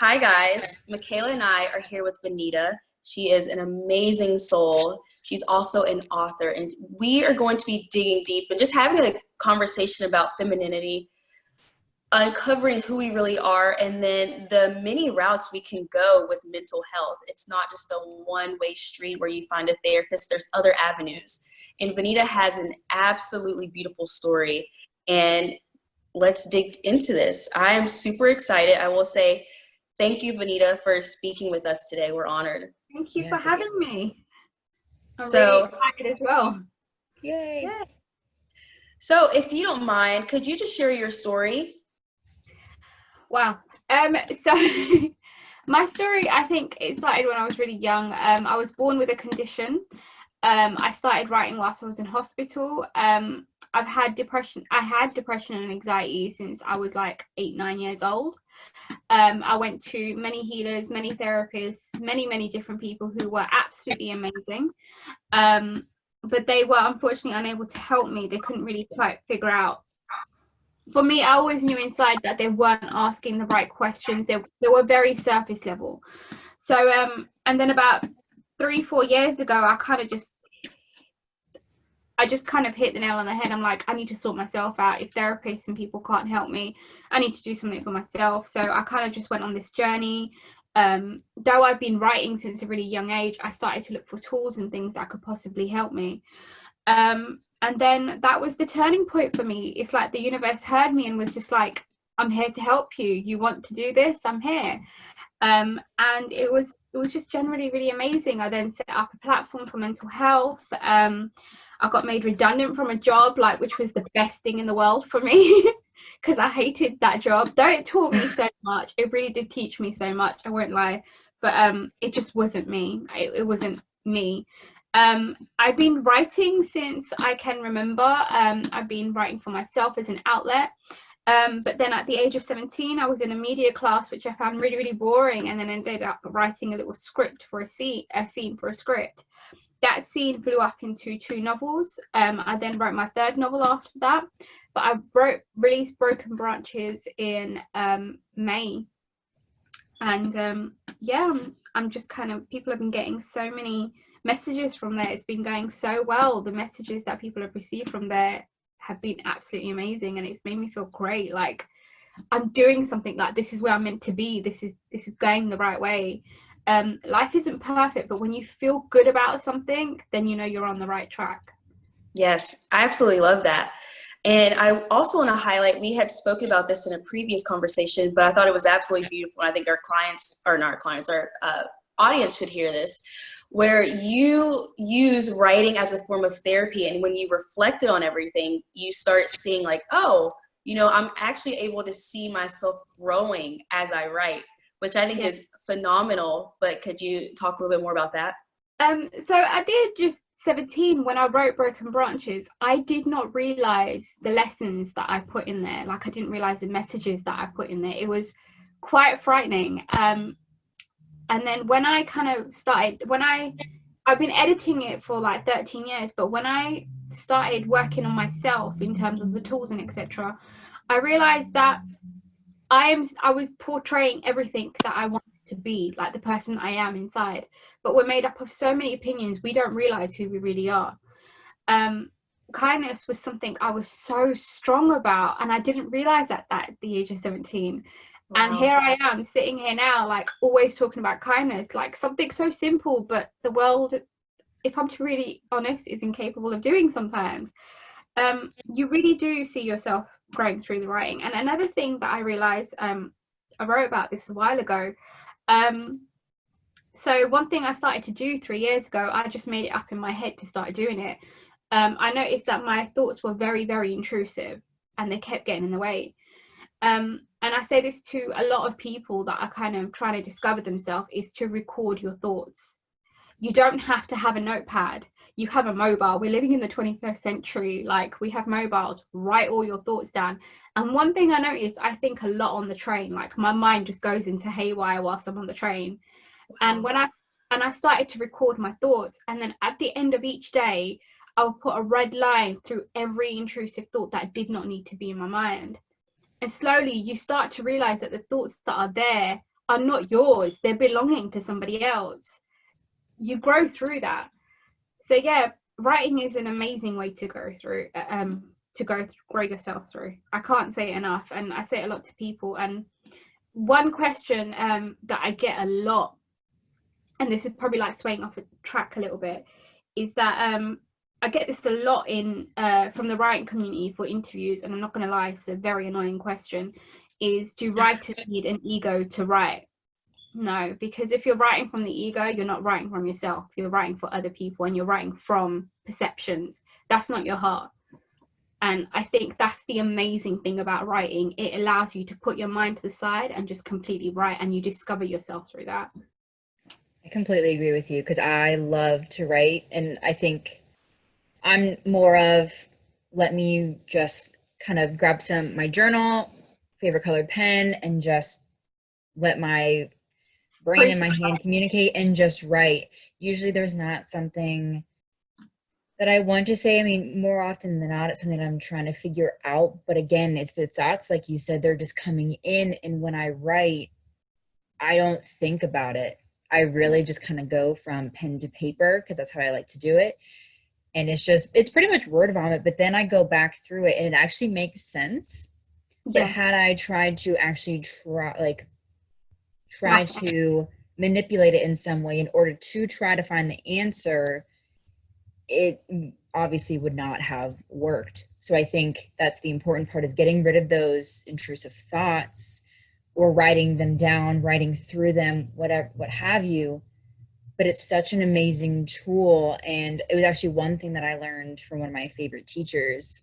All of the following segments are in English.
Hi guys, Michaela and I are here with Vaneeta. She is an amazing soul. She's also an author, and we are going to be digging deep and just having a conversation about femininity, uncovering who we really are, and then the many routes we can go with mental health. It's not just a one-way street where you find a therapist, there's other avenues. And Vaneeta has an absolutely beautiful story, and let's dig into this. I am super excited. I will say, thank you, Vaneeta, for speaking with us today. We're honored. Thank you for having me. I'm really So, excited as well. Yay. yeah. So if you don't mind, could you just share your story? Wow. So my story, I think it started when I was really young. I was born with a condition. I started writing whilst I was in hospital. I've had depression. I had depression and anxiety since I was like 8-9 years old. I went to many healers, many therapists, many different people who were absolutely amazing. But they were unfortunately unable to help me. They couldn't really quite figure out. For me, I always knew inside that they weren't asking the right questions. They were very surface level. So, and then about 3-4 years ago, I just kind of hit the nail on the head. I'm like, I need to sort myself out. If therapists and people can't help me, I need to do something for myself. So I kind of just went on this journey. Though I've been writing since a really young age, I started to look for tools and things that could possibly help me. And then that was the turning point for me. It's like the universe heard me and was just like, I'm here to help you. You want to do this? I'm here. And it was just generally really amazing. I then set up a platform for mental health. I got made redundant from a job, which was the best thing in the world for me because I hated that job. Though it taught me so much, it really did teach me so much, I won't lie, but it just wasn't me. It wasn't me. I've been writing since I can remember. I've been writing for myself as an outlet. But then at the age of 17, I was in a media class, which I found really boring, and then ended up writing a little script for a scene for a script. That scene blew up into 2 novels. I then wrote my 3rd novel after that, but I released Broken Branches in May. And yeah, I'm just kind of, people have been getting so many messages from there. It's been going so well. The messages that people have received from there have been absolutely amazing, and it's made me feel great. Like I'm doing something, like this is where I'm meant to be. This is going the right way. Life isn't perfect, but when you feel good about something, then you know you're on the right track. Yes, I absolutely love that. And I also want to highlight, we had spoken about this in a previous conversation, but I thought it was absolutely beautiful. I think our clients, or not our clients, our audience should hear this, where you use writing as a form of therapy. And when you reflected on everything, you start seeing like, oh, I'm actually able to see myself growing as I write, which I think is phenomenal. But could you talk a little bit more about that? So at the age of 17, when I wrote Broken Branches, I did not realize the lessons that I put in there. Like I didn't realize the messages that I put in there. It was quite frightening. And then when I kind of started, I've been editing it for like 13 years, but when I started working on myself in terms of the tools and etc., I realized that I was portraying everything that I wanted to be, like the person I am inside, but we're made up of so many opinions, we don't realize who we really are. Kindness was something I was so strong about, and I didn't realize that at the age of 17. Wow. And here I am sitting here now, like always talking about kindness, like something so simple, but the world, if I'm to really honest, is incapable of doing sometimes. You really do see yourself growing through the writing. And another thing that I realized, I wrote about this a while ago. So one thing I started to do 3 years ago, I just made it up in my head to start doing it. I noticed that my thoughts were very intrusive, and they kept getting in the way. And I say this to a lot of people that are kind of trying to discover themselves, is to record your thoughts. You don't have to have a notepad. You have a mobile. We're living in the 21st century. Like we have mobiles. Write all your thoughts down. And one thing I noticed, I think a lot on the train. Like my mind just goes into haywire whilst I'm on the train. And when I started to record my thoughts, and then at the end of each day, I'll put a red line through every intrusive thought that did not need to be in my mind. And slowly you start to realize that the thoughts that are there are not yours. They're belonging to somebody else. You grow through that. So yeah, writing is an amazing way to go through, grow yourself through. I can't say it enough, and I say it a lot to people. And one question that I get a lot, and this is probably like swaying off a track a little bit, is that I get this a lot in from the writing community for interviews, and I'm not going to lie, it's a very annoying question, is do writers need an ego to write? No, because if you're writing from the ego, you're not writing from yourself. You're writing for other people, and you're writing from perceptions. That's not your heart. And I think that's the amazing thing about writing. It allows you to put your mind to the side and just completely write, and you discover yourself through that. I completely agree with you, because I love to write, and I think I'm more of, let me just kind of grab my journal, favorite colored pen, and just let my brain and my hand communicate and just write. Usually there's not something that I want to say. I mean, more often than not, it's something that I'm trying to figure out. But again, it's the thoughts, like you said, they're just coming in. And when I write, I don't think about it. I really just kind of go from pen to paper, because that's how I like to do it. And it's pretty much word vomit, but then I go back through it and it actually makes sense. But had I tried to actually try to manipulate it in some way in order to try to find the answer, it obviously would not have worked. So I think that's the important part, is getting rid of those intrusive thoughts, or writing them down, writing through them, whatever, what have you. But it's such an amazing tool. And it was actually one thing that I learned from one of my favorite teachers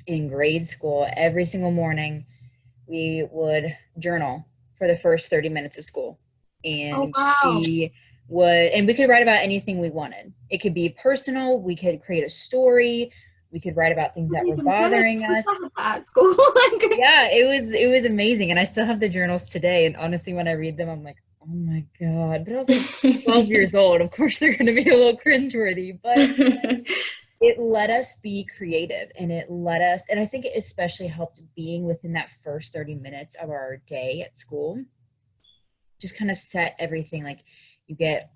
in grade school. Every single morning we would journal for the first 30 minutes of school. And she would, and we could write about anything we wanted. It could be personal, we could create a story, we could write about things that were bothering us. At school. Yeah, it was amazing. And I still have the journals today. And honestly, when I read them, I'm like, oh my God. But I was like 12 years old. Of course, they're going to be a little cringeworthy, but it let us be creative, and it let us, and I think it especially helped being within that first 30 minutes of our day at school, just kind of set everything, like you get,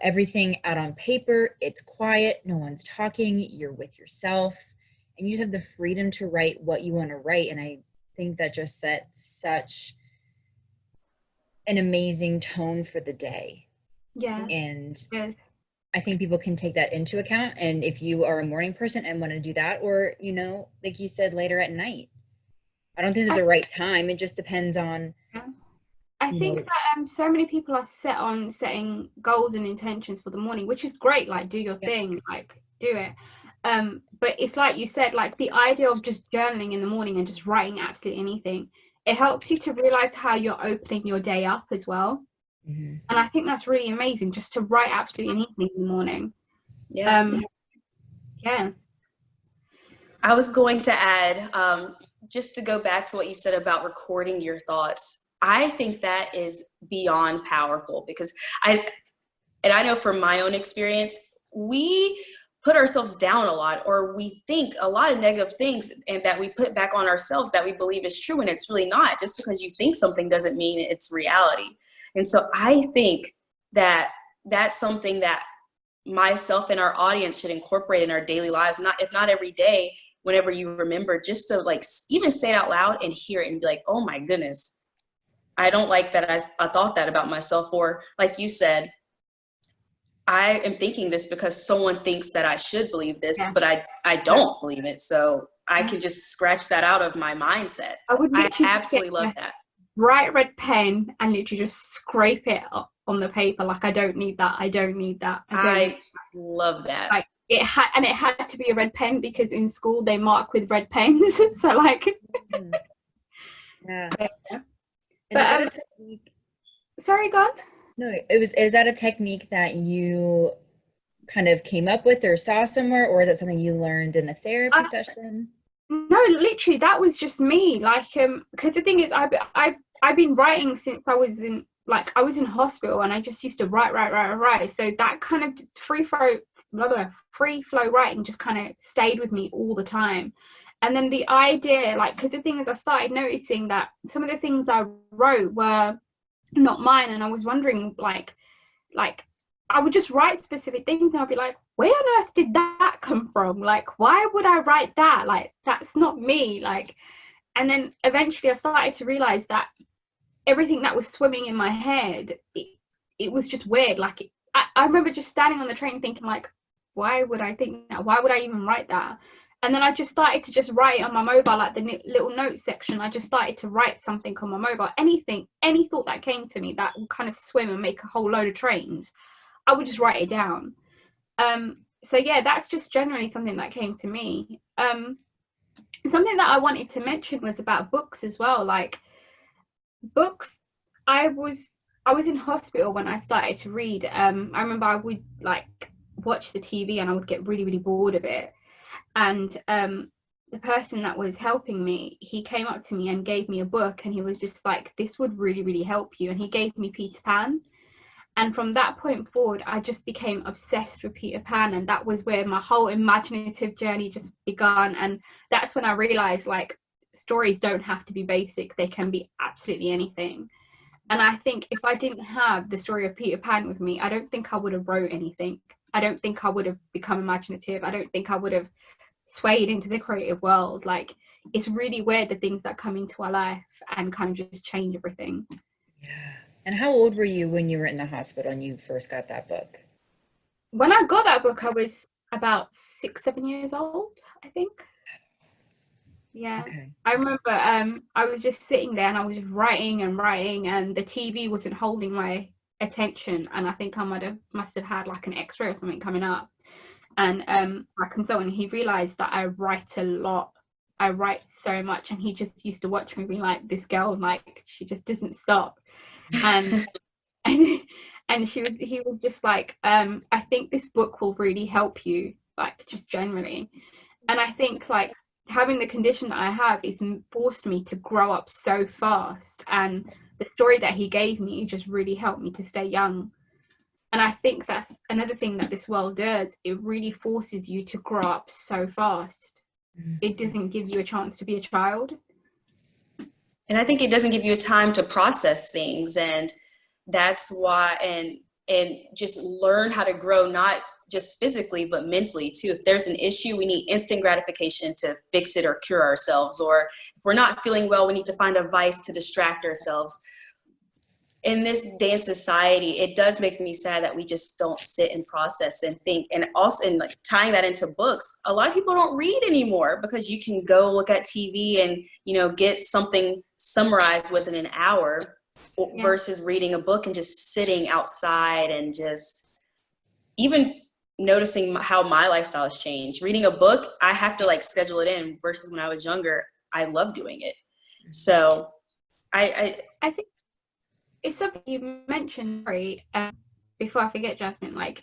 everything out on paper, it's quiet, no one's talking, you're with yourself, and you have the freedom to write what you want to write. And I think that just sets such an amazing tone for the day. Yeah. And yes. I think people can take that into account. And if you are a morning person and want to do that, or, like you said, later at night, I don't think there's a right time. It just depends on. I think that so many people are set on setting goals and intentions for the morning, which is great. Like, do your thing, like do it. But it's like you said, like the idea of just journaling in the morning and just writing absolutely anything, it helps you to realize how you're opening your day up as well. Mm-hmm. And I think that's really amazing, just to write absolutely anything in the morning. Yeah. I was going to add, just to go back to what you said about recording your thoughts. I think that is beyond powerful, because I know from my own experience, we put ourselves down a lot, or we think a lot of negative things, and that we put back on ourselves that we believe is true, and it's really not. Just because you think something doesn't mean it's reality. And so I think that that's something that myself and our audience should incorporate in our daily lives, if not every day, whenever you remember, just to like even say it out loud and hear it and be like, oh my goodness, I don't like that I thought that about myself. Or like you said, I am thinking this because someone thinks that I should believe this, but I don't believe it. So I can just scratch that out of my mindset. I absolutely love that. Bright red pen and literally just scrape it up on the paper. Like, I don't need that. I don't need that. I love that. Like it had to be a red pen, because in school they mark with red pens. So like, yeah. So, yeah. But sorry, go on. No, is that a technique that you kind of came up with or saw somewhere, or is it something you learned in a therapy session? No, literally, that was just me. Like, because the thing is, I've been writing since I was in hospital, and I just used to write. So that kind of free flow writing just kind of stayed with me all the time. And then the idea, like, because the thing is, I started noticing that some of the things I wrote were not mine. And I was wondering, like I would just write specific things and I'd be like, where on earth did that come from? Like, why would I write that? Like, that's not me. Like, and then eventually I started to realize that everything that was swimming in my head, it was just weird. Like, I remember just standing on the train thinking, like, why would I think that? Why would I even write that? And then I just started to just write on my mobile, like the little notes section. I just started to write something on my mobile. Anything, any thought that came to me that would kind of swim and make a whole load of trains, I would just write it down. So yeah, that's just generally something that came to me. Something that I wanted to mention was about books as well. Like, books, I was in hospital when I started to read. I remember I would like watch the TV and I would get really, really bored of it. And the person that was helping me, he came up to me and gave me a book, and he was just like, this would really, really help you. And he gave me Peter Pan. And from that point forward, I just became obsessed with Peter Pan. And that was where my whole imaginative journey just began. And that's when I realized, like, stories don't have to be basic. They can be absolutely anything. And I think if I didn't have the story of Peter Pan with me, I don't think I would have wrote anything. I don't think I would have become imaginative. I don't think I would have swayed into the creative world. Like, it's really weird, the things that come into our life and kind of just change everything. Yeah. And how old were you when you were in the hospital and you first got that book? When I got that book, I was about 6-7 years old, I think. Yeah. Okay. I remember I was just sitting there and I was just writing and writing, and the TV wasn't holding my attention, and I think I must have had like an X-ray or something coming up. And my consultant, he realized that I write a lot. I write so much, and he just used to watch me being like, this girl, like, she just doesn't stop. And and he was just like, I think this book will really help you, like, just generally. And I think, like, having the condition that I have is forced me to grow up so fast, and the story that he gave me just really helped me to stay young. And I think that's another thing that this world does. It really forces you to grow up so fast. It doesn't give you a chance to be a child. And I think it doesn't give you time to process things. And that's why, and just learn how to grow, not just physically, but mentally too. If there's an issue, we need instant gratification to fix it or cure ourselves. Or if we're not feeling well, we need to find a vice to distract ourselves. In this day and society, it does make me sad that we just don't sit and process and think. And also, and like tying that into books, a lot of people don't read anymore because you can go look at TV and, you know, get something summarized within an hour, versus reading a book and just sitting outside and just even noticing how my lifestyle has changed. Reading a book, I have to like schedule it in, versus when I was younger, I love doing it. So I think it's something you mentioned, right? Before I forget, Jasmine, like,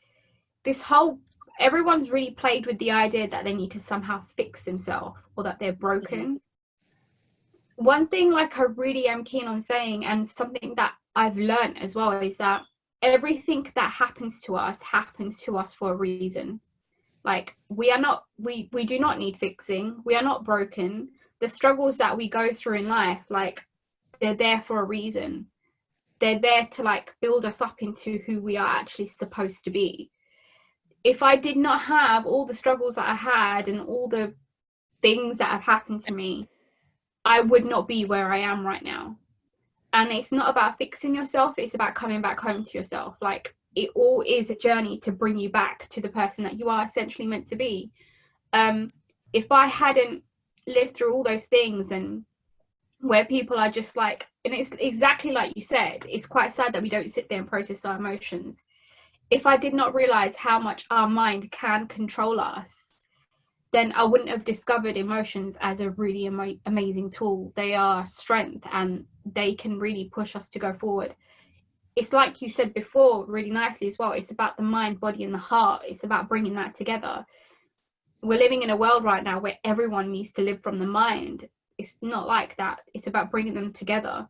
this whole, everyone's really played with the idea that they need to somehow fix themselves or that they're broken. Mm-hmm. One thing, like, I really am keen on saying, and something that I've learned as well, is that everything that happens to us for a reason. Like, we do not need fixing. We are not broken. The struggles that we go through in life, like, they're there for a reason. They're there to, like, build us up into who we are actually supposed to be. If I did not have all the struggles that I had and all the things that have happened to me, I would not be where I am right now. And it's not about fixing yourself. It's about coming back home to yourself. Like, it all is a journey to bring you back to the person that you are essentially meant to be. If I hadn't lived through all those things, and where people are just like, and it's exactly like you said, it's quite sad that we don't sit there and process our emotions. If I did not realize how much our mind can control us, then I wouldn't have discovered emotions as a really amazing tool. They are strength, and they can really push us to go forward. It's like you said before really nicely as well. It's about the mind, body, and the heart. It's about bringing that together. We're living in a world right now where everyone needs to live from the mind. It's not like that. It's about bringing them together.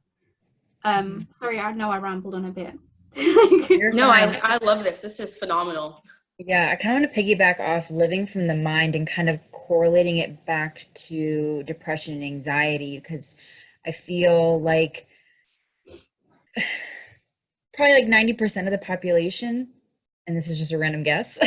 Sorry, I know I rambled on a bit. No, I love this. This is phenomenal. Yeah, I kind of want to piggyback off living from the mind and kind of correlating it back to depression and anxiety, because I feel like probably like 90% of the population, and this is just a random guess,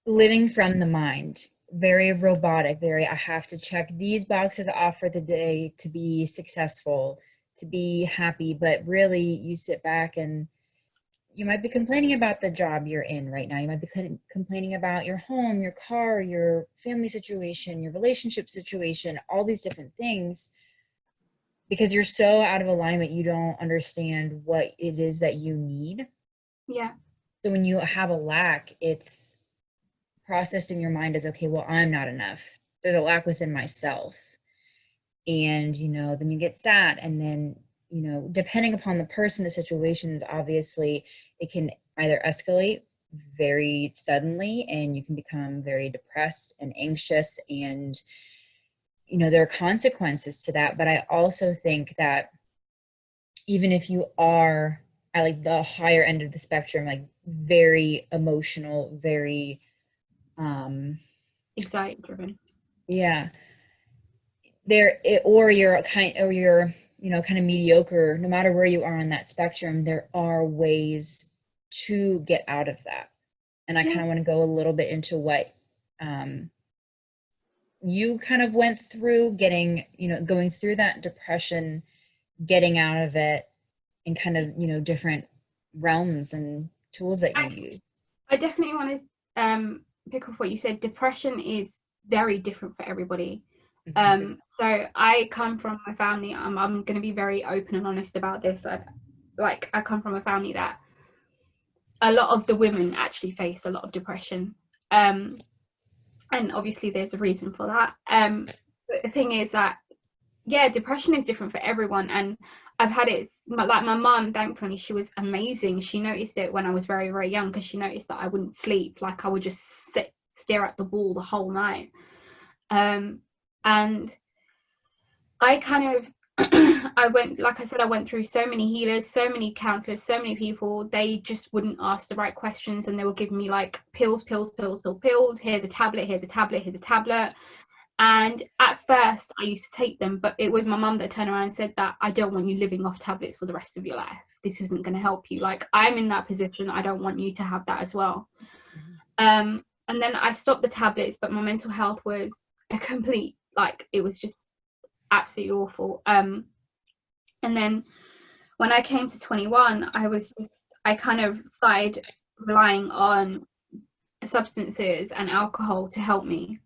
living from the mind, very robotic, very, I have to check these boxes off for the day to be successful, to be happy. But really, you sit back and you might be complaining about the job you're in right now. You might be complaining about your home, your car, your family situation, your relationship situation, all these different things, because you're so out of alignment, you don't understand what it is that you need. Yeah. So when you have a lack, it's processed in your mind as, okay, well, I'm not enough. There's a lack within myself. And, then you get sad. And then, depending upon the person, the situations, obviously, it can either escalate very suddenly and you can become very depressed and anxious. And, there are consequences to that. But I also think that even if you are at like the higher end of the spectrum, like very emotional, very anxiety driven, yeah, or you're kind of mediocre, no matter where you are on that spectrum, there are ways to get out of that. And I kind of want to go a little bit into what you kind of went through, going through that depression, getting out of it, and kind of different realms and tools that you use. I definitely want to pick up what you said. Depression is very different for everybody. So I come from a family, I'm going to be very open and honest about this. I come from a family that a lot of the women actually face a lot of depression. And obviously there's a reason for that. But the thing is that, depression is different for everyone. And I've had it, like my mom, thankfully, she was amazing. She noticed it when I was very, very young, because she noticed that I wouldn't sleep. Like I would just stare at the wall the whole night. And I kind of, I went through so many healers, so many counselors, so many people. They just wouldn't ask the right questions, and they were giving me like pills. Here's a tablet, here's a tablet, here's a tablet. And at first I used to take them, but it was my mum that turned around and said that I don't want you living off tablets for the rest of your life. This isn't going to help you. Like, I'm in that position. I don't want you to have that as well. And then I stopped the tablets, but my mental health was a complete, it was just absolutely awful. And then when I came to 21, I kind of started relying on substances and alcohol to help me.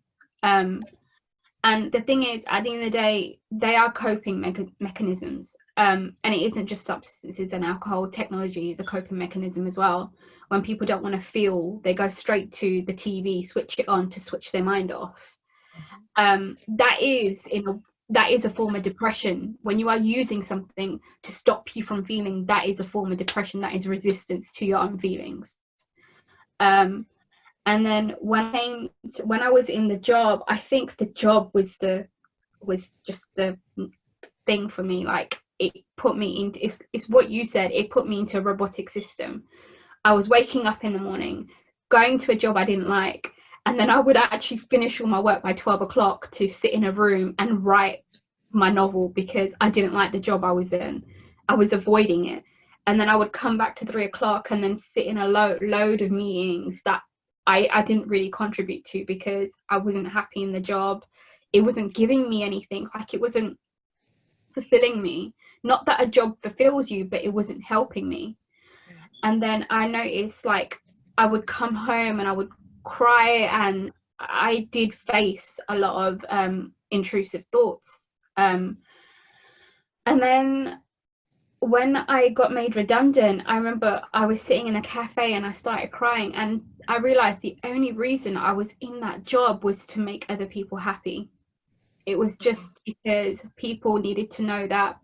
And the thing is, at the end of the day, they are coping mechanisms. And it isn't just substances and alcohol. Technology is a coping mechanism as well. When people don't want to feel, they go straight to the TV, switch it on to switch their mind off. That is a form of depression. When you are using something to stop you from feeling, that is a form of depression. That is resistance to your own feelings. And then when I was in the job, I think the job was just the thing for me. Like, it put me into, it's what you said, it put me into a robotic system. I was waking up in the morning, going to a job I didn't like, and then I would actually finish all my work by 12 o'clock to sit in a room and write my novel, because I didn't like the job I was in. I was avoiding it. And then I would come back to 3 o'clock and then sit in a load of meetings that I didn't really contribute to, because I wasn't happy in the job. It wasn't giving me anything. Like, it wasn't fulfilling me. Not that a job fulfills you, but it wasn't helping me. And then I noticed, I would come home and I would cry, and I did face a lot of intrusive thoughts. And then when I got made redundant, I remember I was sitting in a cafe and I started crying, and I realized the only reason I was in that job was to make other people happy. It was just because people needed to know that,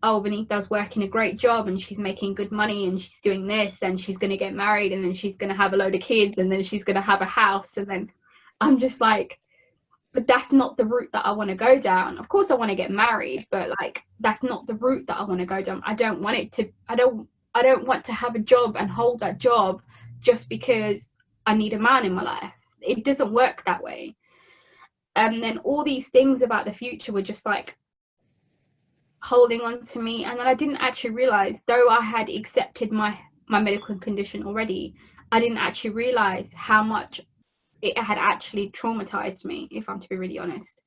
oh, Vaneeta's working a great job and she's making good money and she's doing this and she's going to get married and then she's going to have a load of kids and then she's going to have a house. And then I'm just like, but that's not the route that I want to go down. Of course I want to get married, but that's not the route that I want to go down. I don't want to have a job and hold that job just because I need a man in my life. It doesn't work that way. And then all these things about the future were just holding on to me. And then I didn't actually realize, though I had accepted my medical condition already, I didn't actually realize how much it had actually traumatized me, if I'm to be really honest.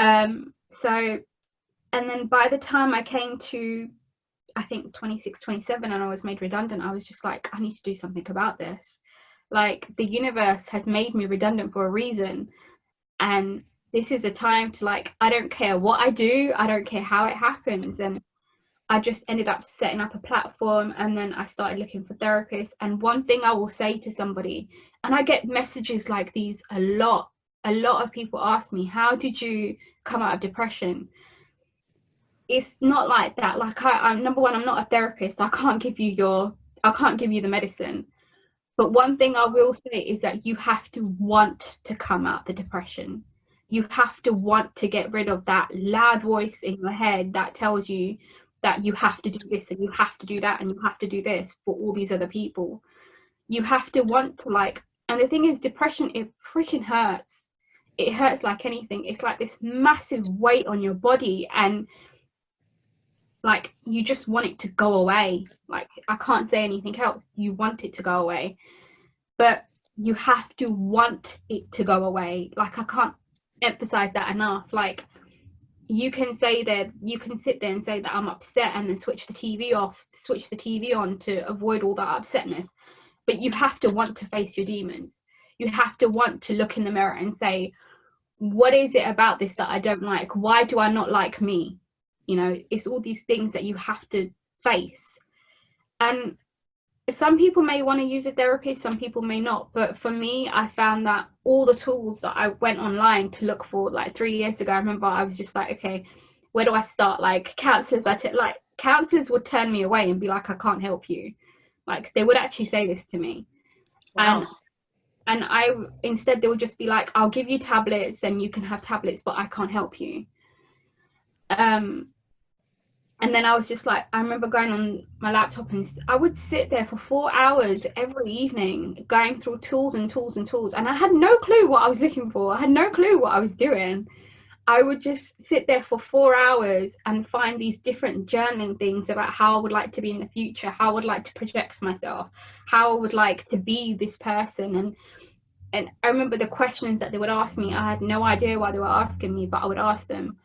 So, and then by the time I came to, I think 26, 27, and I was made redundant, I was just like, I need to do something about this. Like, the universe had made me redundant for a reason, and this is a time to, like, I don't care what I do, I don't care how it happens. And I just ended up setting up a platform, and then I started looking for therapists. And one thing I will say to somebody, and I get messages like these a lot of people ask me, how did you come out of depression? It's not like that. Like, I'm number one, I'm not a therapist. I can't give you the medicine. But one thing I will say is that you have to want to come out the depression. You have to want to get rid of that loud voice in your head that tells you that you have to do this and you have to do that and you have to do this for all these other people. You have to want to, like, and the thing is, depression, it freaking hurts. It hurts like anything. It's like this massive weight on your body, and like, you just want it to go away. Like, I can't say anything else. You want it to go away, but you have to want it to go away. Like, I can't emphasize that enough. Like, you can say that, you can sit there and say that I'm upset and then switch the TV off, switch the TV on to avoid all that upsetness. But you have to want to face your demons. You have to want to look in the mirror and say, what is it about this that I don't like? Why do I not like me? You know, it's all these things that you have to face. And some people may want to use a therapist, some people may not. But for me, I found that all the tools that I went online to look for, like 3 years ago, I remember I was just like, okay, where do I start? Like, counselors would turn me away and be like, I can't help you. Like, they would actually say this to me. Wow. And I, instead, they would just be like, I'll give you tablets and you can have tablets, but I can't help you. And then I was just like, I remember going on my laptop and I would sit there for 4 hours every evening going through tools and tools and tools. And I had no clue what I was looking for. I had no clue what I was doing. I would just sit there for 4 hours and find these different journaling things about how I would like to be in the future, how I would like to project myself, how I would like to be this person. And I remember the questions that they would ask me, I had no idea why they were asking me, but I would ask them.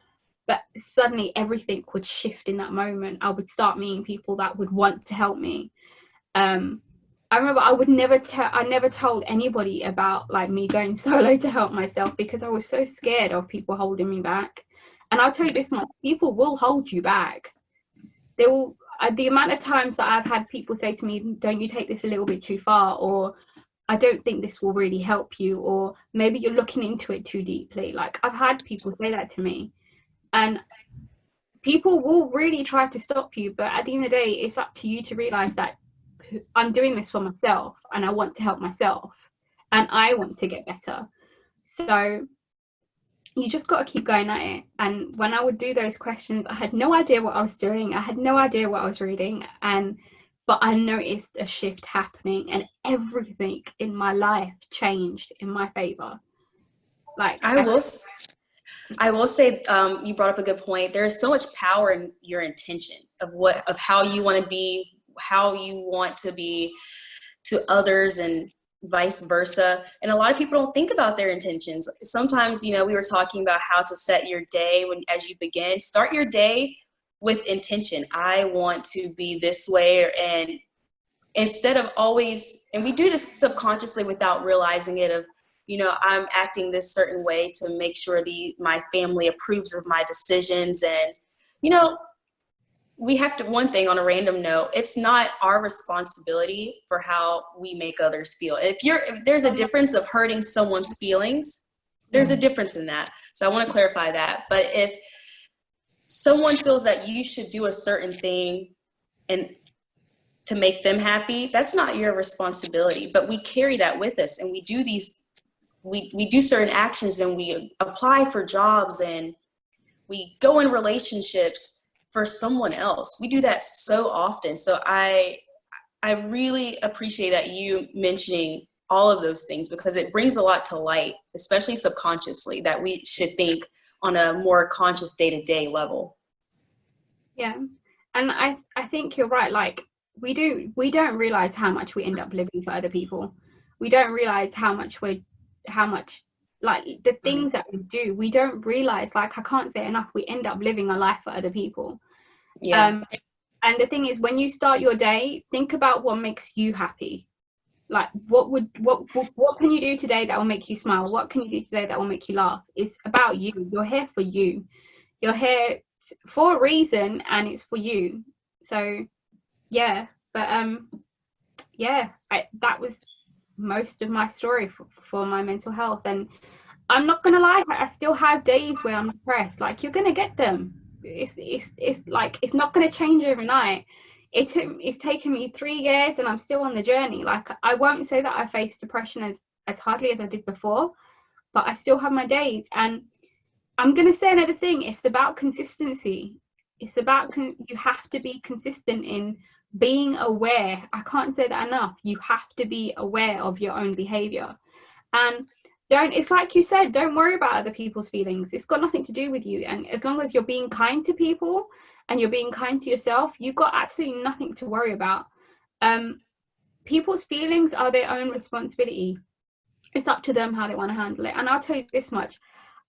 But suddenly everything would shift in that moment. I would start meeting people that would want to help me. I remember I never told anybody about, like, me going solo to help myself, because I was so scared of people holding me back. And I'll tell you this much, people will hold you back. They will. The amount of times that I've had people say to me, don't you take this a little bit too far, or I don't think this will really help you, or maybe you're looking into it too deeply. Like, I've had people say that to me. And people will really try to stop you, but at the end of the day, it's up to you to realize that I'm doing this for myself and I want to help myself and I want to get better. So you just got to keep going at it. And when I would do those questions, I had no idea what I was doing. I had no idea what I was reading. But I noticed a shift happening, and everything in my life changed in my favor. Like, I will say, you brought up a good point. There is so much power in your intention of how you want to be, how you want to be to others, and vice versa. And a lot of people don't think about their intentions. Sometimes, we were talking about how to set your day as you begin. Start your day with intention. I want to be this way, and instead of always, and we do this subconsciously without realizing it, I'm acting this certain way to make sure my family approves of my decisions. And, we have to, one thing on a random note, it's not our responsibility for how we make others feel. If there's a difference of hurting someone's feelings, there's a difference in that. So I want to clarify that. But if someone feels that you should do a certain thing and to make them happy, that's not your responsibility. But we carry that with us, and we do we do certain actions, and we apply for jobs, and we go in relationships for someone else. We do that so often. So I really appreciate that you mentioning all of those things, because it brings a lot to light, especially subconsciously, that we should think on a more conscious day-to-day level. Yeah. And I think you're right. Like, we don't realize how much we end up living for other people. We don't realize how much like the things that we do, we don't realize, like, I can't say enough, we end up living a life for other people. Yeah. And the thing is, when you start your day, think about what makes you happy. Like, what can you do today that will make you smile? What can you do today that will make you laugh? It's about you. You're here for you. You're here for a reason, and it's for you. So yeah, but yeah, that was most of my story for my mental health. And I'm not gonna lie, I still have days where I'm depressed. Like, you're gonna get them. It's like, it's not gonna change overnight. It's taken me 3 years and I'm still on the journey. Like, I won't say that I face depression as hardly as I did before, but I still have my days. And I'm gonna say another thing, it's about consistency. It's about you have to be consistent in being aware. I can't say that enough. You have to be aware of your own behavior. And it's like you said, don't worry about other people's feelings. It's got nothing to do with you. And as long as you're being kind to people and you're being kind to yourself, you've got absolutely nothing to worry about. People's feelings are their own responsibility. It's up to them how they want to handle it. And I'll tell you this much,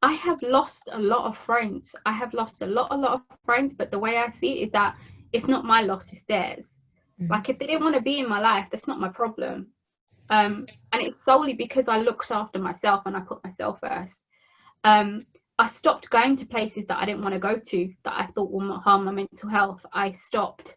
I have lost a lot of friends. I have lost a lot of friends, but the way I see it is that it's not my loss, it's theirs. Mm-hmm. Like, if they didn't want to be in my life, that's not my problem. And it's solely because I looked after myself and I put myself first. I stopped going to places that I didn't want to go to, that I thought would harm my mental health. I stopped.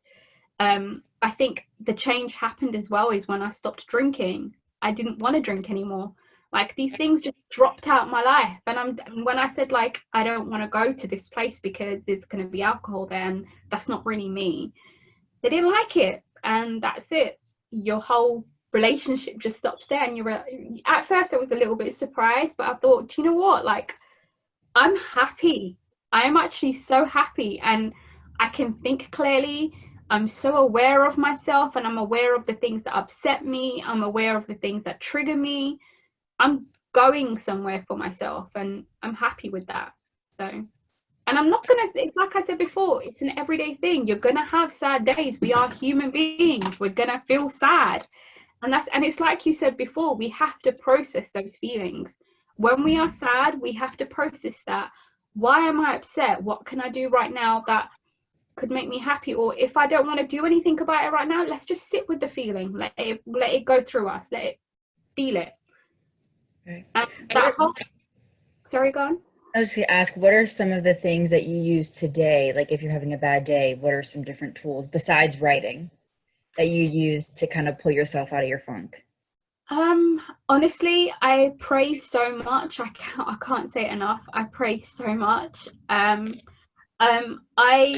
I think the change happened as well is when I stopped drinking. I didn't want to drink anymore. Like, these things just dropped out of my life. And when I said, like, I don't want to go to this place because there's going to be alcohol there, and that's not really me, they didn't like it. And that's it. Your whole relationship just stops there. And at first I was a little bit surprised, but I thought, do you know what? Like, I'm happy. I'm actually so happy, and I can think clearly. I'm so aware of myself, and I'm aware of the things that upset me. I'm aware of the things that trigger me. I'm going somewhere for myself, and I'm happy with that. So, and I'm not gonna, like I said before, it's an everyday thing. You're gonna have sad days. We are human beings. We're gonna feel sad. And it's like you said before, we have to process those feelings. When we are sad, we have to process that. Why am I upset? What can I do right now that could make me happy? Or if I don't want to do anything about it right now, let's just sit with the feeling. Let it go through us. Let it feel it. Right. And that whole, sorry, go on. I was going to ask, what are some of the things that you use today? Like, if you're having a bad day, what are some different tools besides writing that you use to kind of pull yourself out of your funk? Honestly, I pray so much. I can't say it enough. I pray so much. I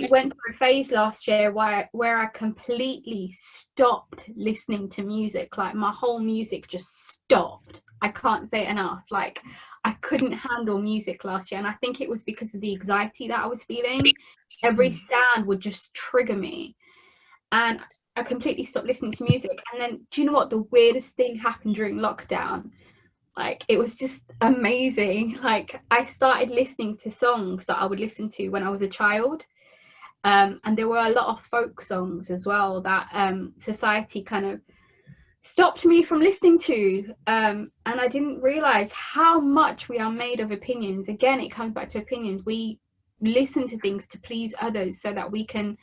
went through a phase last year where I completely stopped listening to music. Like, my whole music just stopped. I can't say it enough. Like, I couldn't handle music last year, and I think it was because of the anxiety that I was feeling. Every sound would just trigger me, and I completely stopped listening to music. And then, do you know what? The weirdest thing happened during lockdown. Like, it was just amazing. Like, I started listening to songs that I would listen to when I was a child. And there were a lot of folk songs as well that society kind of stopped me from listening to. And I didn't realize how much we are made of opinions. Again, it comes back to opinions. We listen to things to please others so that we can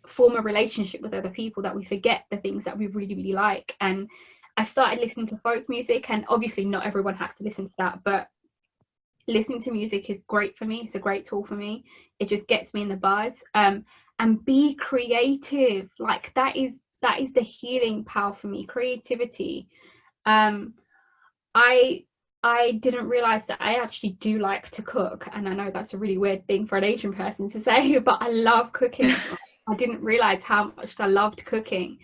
form a relationship with other people, that we forget the things that we really, really like. And I started listening to folk music, and obviously not everyone has to listen to that, but listening to music is great for me. It's a great tool for me. It just gets me in the buzz. And be creative. Like, that is the healing power for me. Creativity. I didn't realize that I actually do like to cook, and I know that's a really weird thing for an Asian person to say, but I love cooking. I didn't realize how much I loved cooking.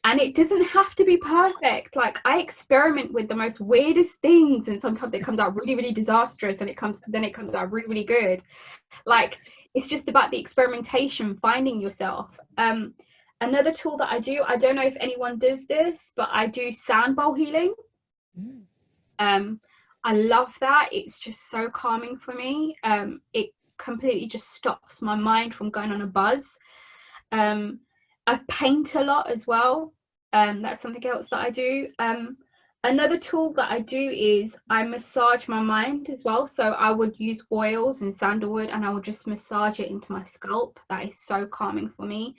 And it doesn't have to be perfect. Like, I experiment with the most weirdest things, and sometimes it comes out really, really disastrous, and then it comes out really, really good. Like, it's just about the experimentation, finding yourself. Another tool that I do, I don't know if anyone does this, but I do sound bowl healing. I love that. It's just so calming for me. It completely just stops my mind from going on a buzz. I paint a lot as well. That's something else that I do. Another tool that I do is I massage my mind as well. So I would use oils and sandalwood, and I would just massage it into my scalp. That is so calming for me,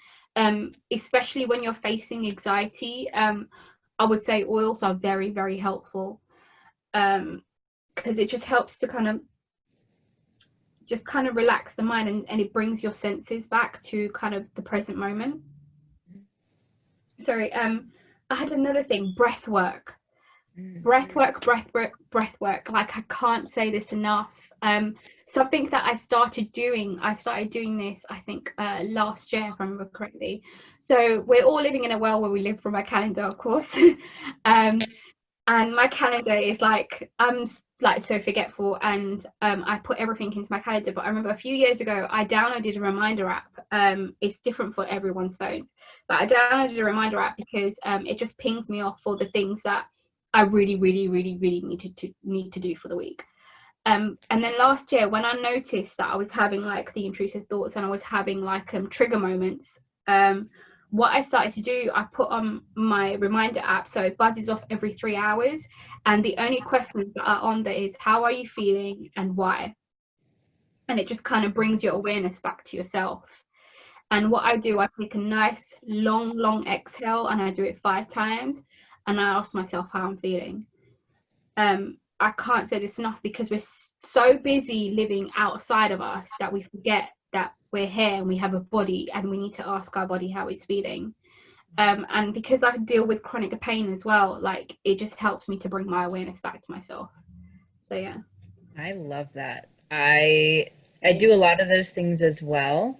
especially when you're facing anxiety. I would say oils are very, very helpful, because it just helps to kind of relax the mind, and it brings your senses back to kind of the present moment. Sorry, I had another thing, breath work. Breath work. Like, I can't say this enough. Something that I started doing this, I think, last year, if I remember correctly. So we're all living in a world where we live from a calendar, of course. And my calendar is like, I'm like so forgetful, and I put everything into my calendar. But I remember a few years ago, I downloaded a reminder app. It's different for everyone's phones, but I downloaded a reminder app because it just pings me off for the things that I really, really, really, really need to do for the week. And then last year, when I noticed that I was having like the intrusive thoughts and I was having like trigger moments, what I started to do, I put on my reminder app, so it buzzes off every 3 hours, and the only questions that are on there is, how are you feeling and why? And it just kind of brings your awareness back to yourself. And what I do, I take a nice long exhale, and I do it 5 times, and I ask myself how I'm feeling. I can't say this enough, because we're so busy living outside of us that we forget that we're here and we have a body, and we need to ask our body how it's feeling. And because I deal with chronic pain as well, like, it just helps me to bring my awareness back to myself. So yeah, I love that. I do a lot of those things as well,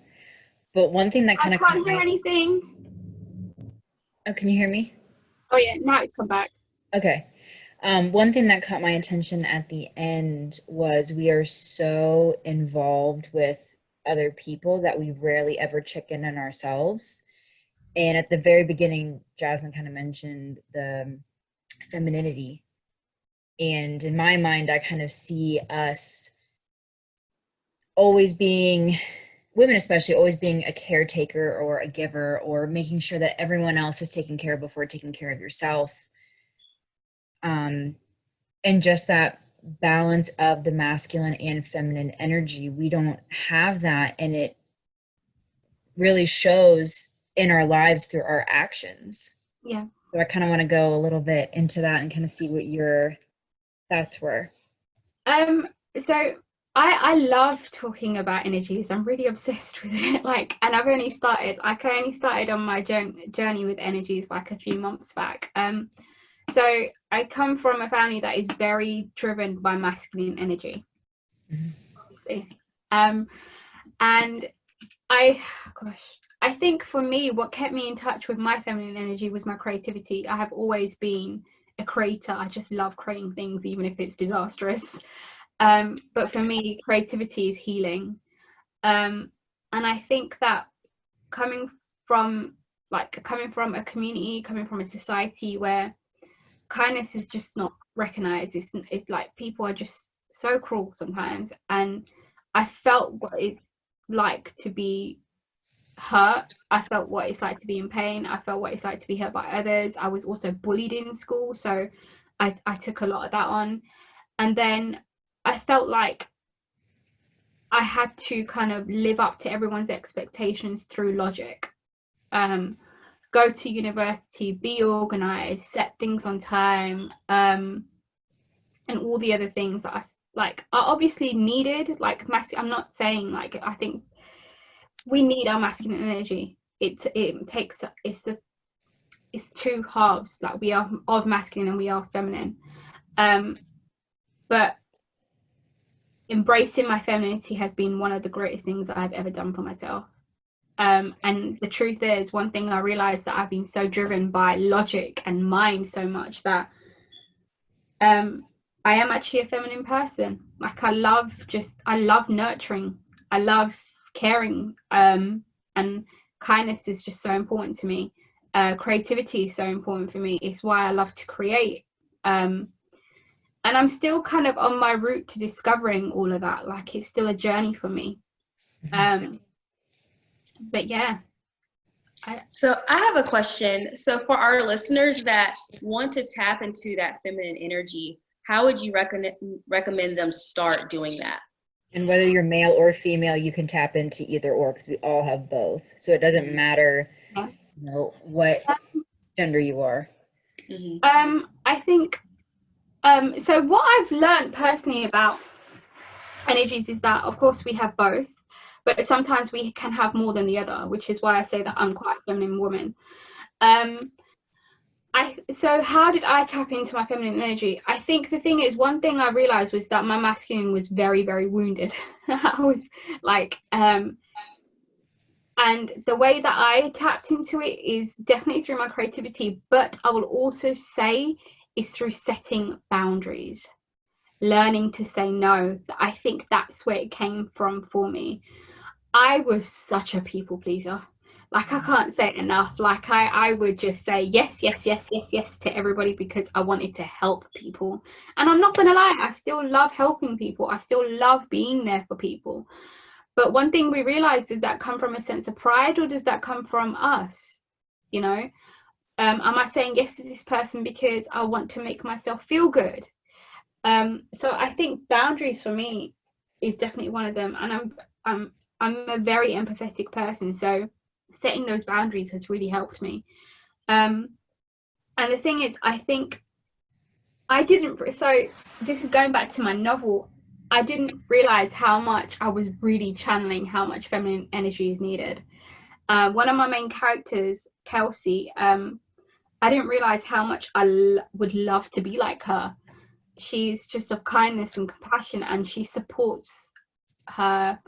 but one thing that kind I of can't hear anything. Oh, can you hear me? Oh yeah, now it's come back. Okay. One thing that caught my attention at the end was we are so involved with other people that we rarely ever check in on ourselves. And at the very beginning, Jasmine kind of mentioned the femininity. And in my mind, I kind of see us always being, women especially, always being a caretaker or a giver, or making sure that everyone else is taken care of before taking care of yourself. And just that balance of the masculine and feminine energy, we don't have that, and it really shows in our lives through our actions. Yeah. So I kind of want to go a little bit into that and kind of see what your thoughts were. So I love talking about energies. I'm really obsessed with it. Like, and I only started on my journey with energies like a few months back. So I come from a family that is very driven by masculine energy, obviously. And I think for me, what kept me in touch with my feminine energy was my creativity. I have always been a creator. I just love creating things, even if it's disastrous. But for me, creativity is healing. And I think that coming from a community, coming from a society where kindness is just not recognized, it's like, people are just so cruel sometimes. And I felt what it's like to be hurt. I felt what it's like to be in pain. I felt what it's like to be hurt by others. I was also bullied in school, so I took a lot of that on. And then I felt like I had to kind of live up to everyone's expectations through logic. Go to university, be organized, set things on time, and all the other things that are obviously needed. Like, I'm not saying, like, I think we need our masculine energy. It's two halves. Like, we are of masculine and we are feminine. But embracing my femininity has been one of the greatest things that I've ever done for myself. And the truth is, one thing I realized, that I've been so driven by logic and mind so much that I am actually a feminine person. Like, I love nurturing, I love caring, and kindness is just so important to me. Creativity is so important for me. It's why I love to create. And I'm still kind of on my route to discovering all of that. Like, it's still a journey for me. But yeah. So I have a question. So for our listeners that want to tap into that feminine energy, how would you recommend them start doing that? And whether you're male or female, you can tap into either or, because we all have both. So it doesn't matter, Yeah. you know, what gender you are. I think so what I've learned personally about energies is that, of course, we have both, but sometimes we can have more than the other, which is why I say that I'm quite a feminine woman. So how did I tap into my feminine energy? I think the thing is, one thing I realized was that my masculine was very, very wounded. I was like, and the way that I tapped into it is definitely through my creativity, but I will also say is through setting boundaries, learning to say no. I think that's where it came from for me. I was such a people pleaser. Like, I can't say it enough. Like, I would just say yes to everybody because I wanted to help people. And I'm not going to lie, I still love helping people. I still love being there for people. But one thing we realized is that come from a sense of pride, or does that come from us? You know, am I saying yes to this person because I want to make myself feel good? So I think boundaries for me is definitely one of them. And I'm a very empathetic person, so setting those boundaries has really helped me. And the thing is, I think I didn't, so this is going back to my novel, I didn't realize how much I was really channeling how much feminine energy is needed. One of my main characters, Kelsey, I didn't realize how much I would love to be like her. She's just of kindness and compassion, and she supports her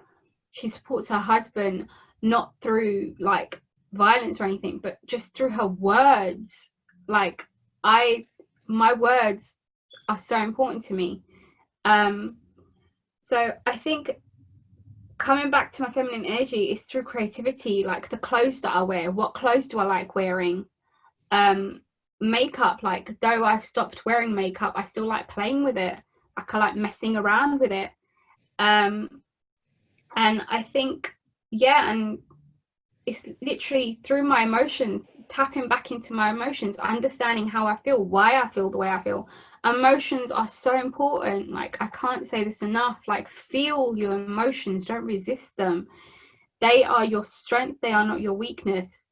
husband, not through like violence or anything, but just through her words. Like, my words are so important to me. So I think coming back to my feminine energy is through creativity, like the clothes that I wear. What clothes do I like wearing? Makeup, like, though I've stopped wearing makeup, I still like playing with it. Like, I like messing around with it. And I think, yeah, and it's literally through my emotions, tapping back into my emotions, understanding how I feel, why I feel the way I feel. Emotions are so important. Like, I can't say this enough. Like, feel your emotions, don't resist them. They are your strength, they are not your weakness.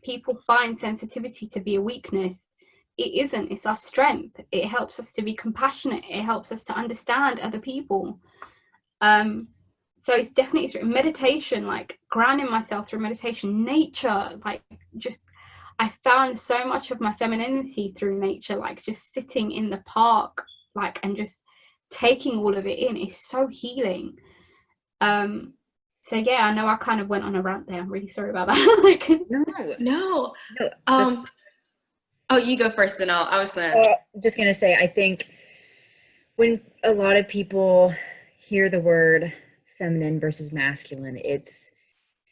People find sensitivity to be a weakness. It isn't, it's our strength. It helps us to be compassionate, it helps us to understand other people. So it's definitely through meditation, like grounding myself through meditation, nature, like, just, I found so much of my femininity through nature, like just sitting in the park, like, and just taking all of it in is so healing. So yeah, I know I kind of went on a rant there. I'm really sorry about that. Like, No. Oh, you go first, then I was gonna. Just gonna say, I think when a lot of people hear the word feminine versus masculine, it's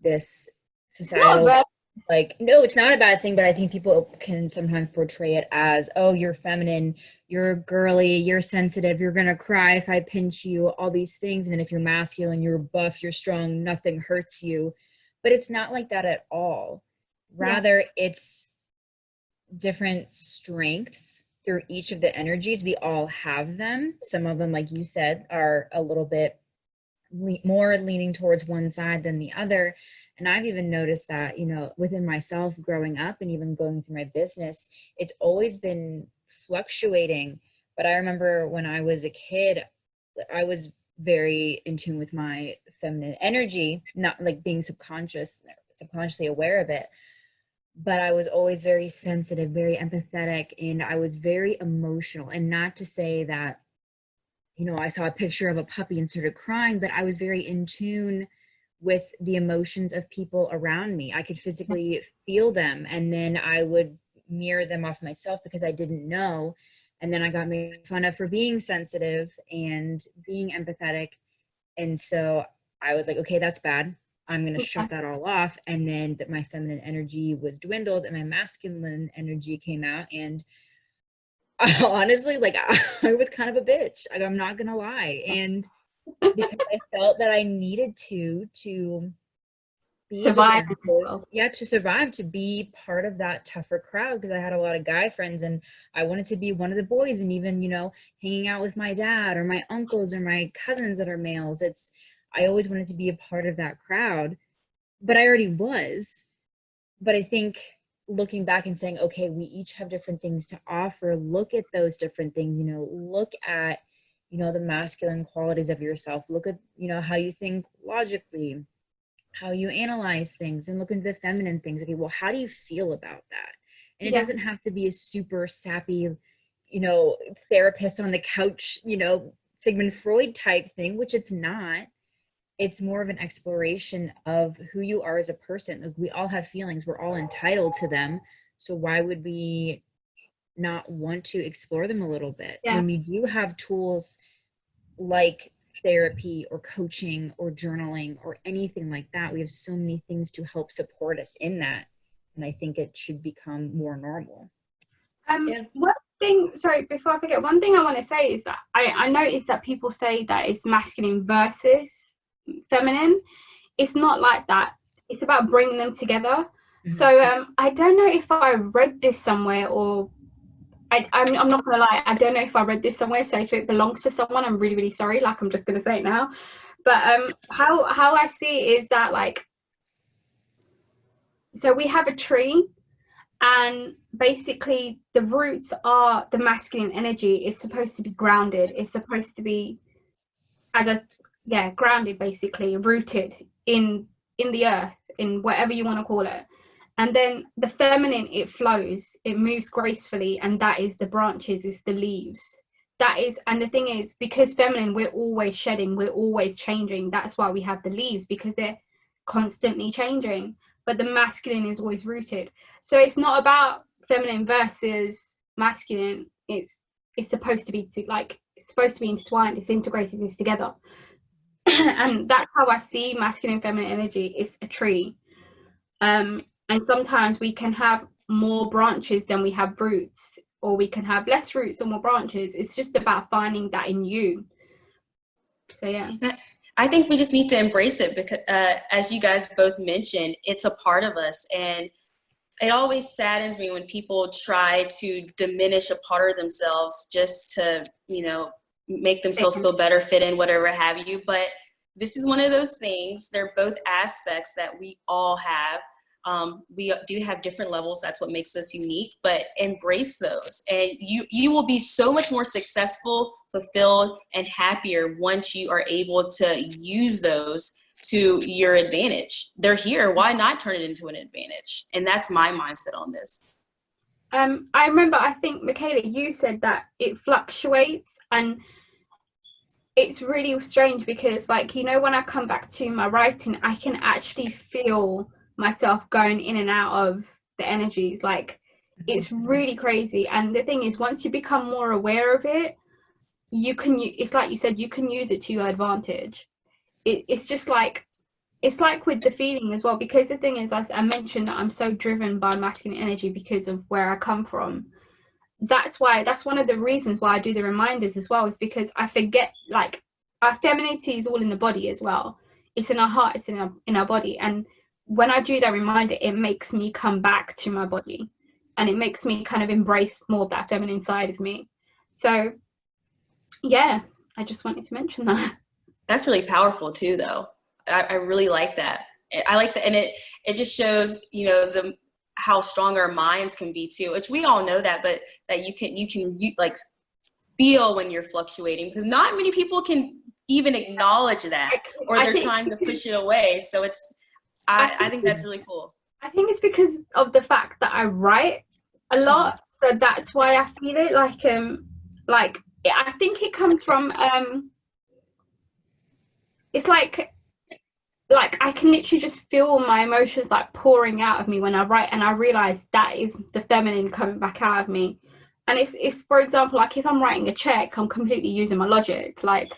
this societal, like, no, it's not a bad thing, but I think people can sometimes portray it as, oh, you're feminine, you're girly, you're sensitive, you're gonna cry if I pinch you, all these things. And then if you're masculine, you're buff, you're strong, nothing hurts you. But it's not like that at all. Rather, it's different strengths through each of the energies. We all have them. Some of them, like you said, are a little bit more leaning towards one side than the other. And I've even noticed that, you know, within myself growing up and even going through my business, it's always been fluctuating. But I remember when I was a kid, I was very in tune with my feminine energy, not like being subconsciously aware of it. But I was always very sensitive, very empathetic, and I was very emotional. And not to say that, you know, I saw a picture of a puppy and started crying, but I was very in tune with the emotions of people around me. I could physically feel them, and then I would mirror them off myself because I didn't know. And then I got made fun of for being sensitive and being empathetic. And so I was like, okay, that's bad. I'm going to shut that all off. And then my feminine energy was dwindled and my masculine energy came out. And honestly, like, I was kind of a bitch. Like, I'm not going to lie. And because I felt that I needed to be Survive in this defensive. world. Yeah, to survive, to be part of that tougher crowd, because I had a lot of guy friends and I wanted to be one of the boys, and even, you know, hanging out with my dad or my uncles or my cousins that are males. I always wanted to be a part of that crowd, but I already was. But I think looking back and saying, okay, we each have different things to offer. Look at those different things, you know, look at, you know, the masculine qualities of yourself. Look at, you know, how you think logically, how you analyze things, and look into the feminine things. Okay, well, how do you feel about that? And it Yeah. doesn't have to be a super sappy, you know, therapist on the couch, you know, Sigmund Freud type thing, which it's not. It's more of an exploration of who you are as a person. Like, we all have feelings, we're all entitled to them. So why would we not want to explore them a little bit Yeah. when we do have tools like therapy or coaching or journaling or anything like that? We have so many things to help support us in that, and I think it should become more normal. Yeah. One thing, sorry, before I forget, one thing I want to say is that I noticed that people say that it's masculine versus feminine. It's not like that. It's about bringing them together. Mhm. So I don't know if I read this somewhere, or I'm not gonna lie, I don't know if I read this somewhere. So if it belongs to someone, I'm really, really sorry. Like, I'm just gonna say it now. But how I see it is that, like, so we have a tree, and basically the roots are the masculine energy. It's supposed to be grounded. It's supposed to be grounded, basically rooted in the earth, in whatever you want to call it. And then the feminine, it flows, it moves gracefully, and that is the branches, it's the leaves. That is, and the thing is, because feminine, we're always shedding, we're always changing. That's why we have the leaves, because they're constantly changing. But the masculine is always rooted. So it's not about feminine versus masculine. It's supposed to be it's supposed to be intertwined. It's integrated. It's together. And that's how I see masculine and feminine energy. It's a tree. And sometimes we can have more branches than we have roots, or we can have less roots or more branches. It's just about finding that in you. So yeah, I think we just need to embrace it, because as you guys both mentioned, it's a part of us. And it always saddens me when people try to diminish a part of themselves just to, you know, make themselves feel better, fit in, whatever have you. But this is one of those things. They're both aspects that we all have. We do have different levels. That's what makes us unique, but embrace those. And you will be so much more successful, fulfilled, and happier once you are able to use those to your advantage. They're here. Why not turn it into an advantage? And that's my mindset on this. I remember, I think, Michaela, you said that it fluctuates, and it's really strange because, like, you know, when I come back to my writing, I can actually feel myself going in and out of the energies. Like, it's really crazy. And the thing is, once you become more aware of it, it's like you said, you can use it to your advantage. It's just like, it's like with the feeling as well, because the thing is, as I mentioned, that I'm so driven by masculine energy because of where I come from. That's one of the reasons why I do the reminders as well, is because I forget, like, our femininity is all in the body as well. It's in our heart, it's in our body. And when I do that reminder, it makes me come back to my body, and it makes me kind of embrace more of that feminine side of me. So yeah, I just wanted to mention that. That's really powerful too, though. I really like that. I like that. And it just shows, you know, how strong our minds can be too, which we all know that, but that you can like feel when you're fluctuating, because not many people can even acknowledge that, or they're trying to push it away. So I think that's really cool. I think it's because of the fact that I write a lot. So that's why I feel it. Like I think it comes from, it's like I can literally just feel my emotions like pouring out of me when I write, and I realize that is the feminine coming back out of me. And it's for example, like if I'm writing a check, I'm completely using my logic, like,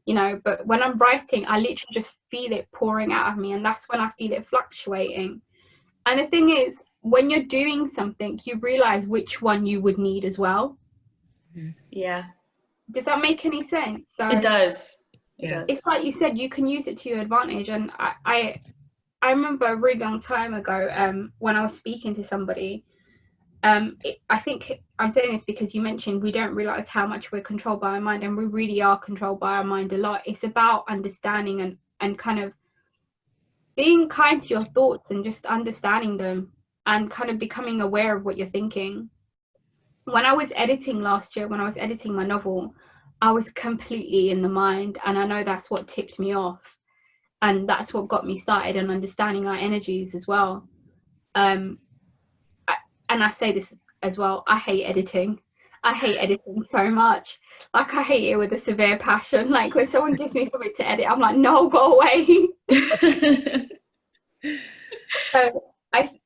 you know, but when I'm writing, I literally just feel it pouring out of me, and that's when I feel it fluctuating. And the thing is, when you're doing something, you realize which one you would need as well. Yeah. Does that make any sense? So it does. It does. It's like you said, you can use it to your advantage. And I remember a really long time ago, when I was speaking to somebody, I think I'm saying this because you mentioned we don't realize how much we're controlled by our mind, and we really are controlled by our mind a lot. It's about understanding and kind of being kind to your thoughts and just understanding them and kind of becoming aware of what you're thinking. When I was editing last year, when I was editing my novel, I was completely in the mind, and I know that's what tipped me off, and that's what got me started on understanding our energies as well. And I say this as well, I hate editing. I hate editing so much. Like, I hate it with a severe passion. Like, when someone gives me something to edit, I'm like, no, go away. So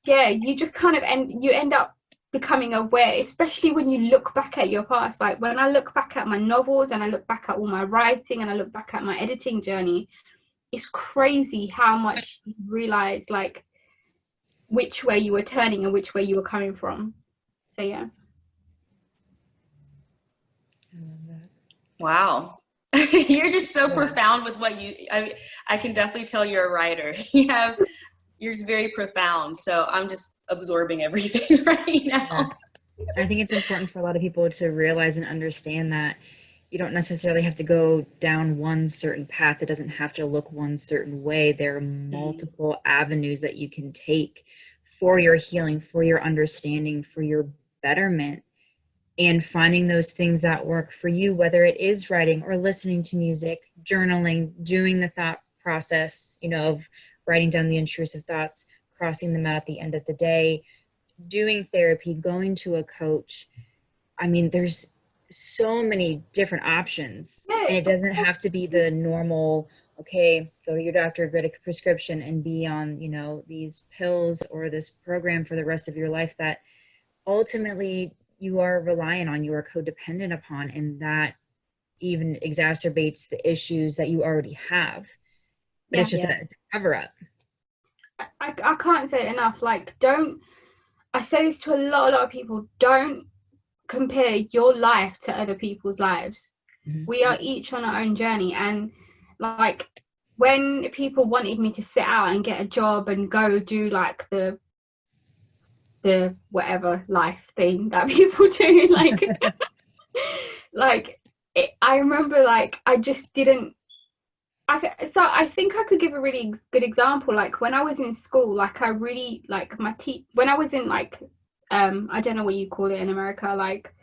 you just kind of end up becoming aware, especially when you look back at your past. Like, when I look back at my novels and I look back at all my writing and I look back at my editing journey, it's crazy how much you realize, like, which way you were turning and which way you were coming from. So yeah. I love that. Wow. You're just so profound with what I can definitely tell you're a writer. You're just very profound. So I'm just absorbing everything right now. Yeah. I think it's important for a lot of people to realize and understand that you don't necessarily have to go down one certain path. It doesn't have to look one certain way. There are multiple avenues that you can take for your healing, for your understanding, for your betterment, and finding those things that work for you, whether it is writing or listening to music, journaling, doing the thought process, of writing down the intrusive thoughts, crossing them out at the end of the day, doing therapy, going to a coach. I mean, there's so many different options, and it doesn't have to be the normal, okay, go to your doctor, get a prescription and be on, these pills or this program for the rest of your life that ultimately you are reliant on, you are codependent upon, and that even exacerbates the issues that you already have. But it's just a cover up. I can't say it enough. Like, I say this to a lot of people, don't compare your life to other people's lives. Mm-hmm. We are each on our own journey. And like, when people wanted me to sit out and get a job and go do like the whatever life thing that people do, I remember, like, I just didn't. So I think I could give a really good example. Like, when I was in school, like, I really, like, when I was in, like, I don't know what you call it in America, like,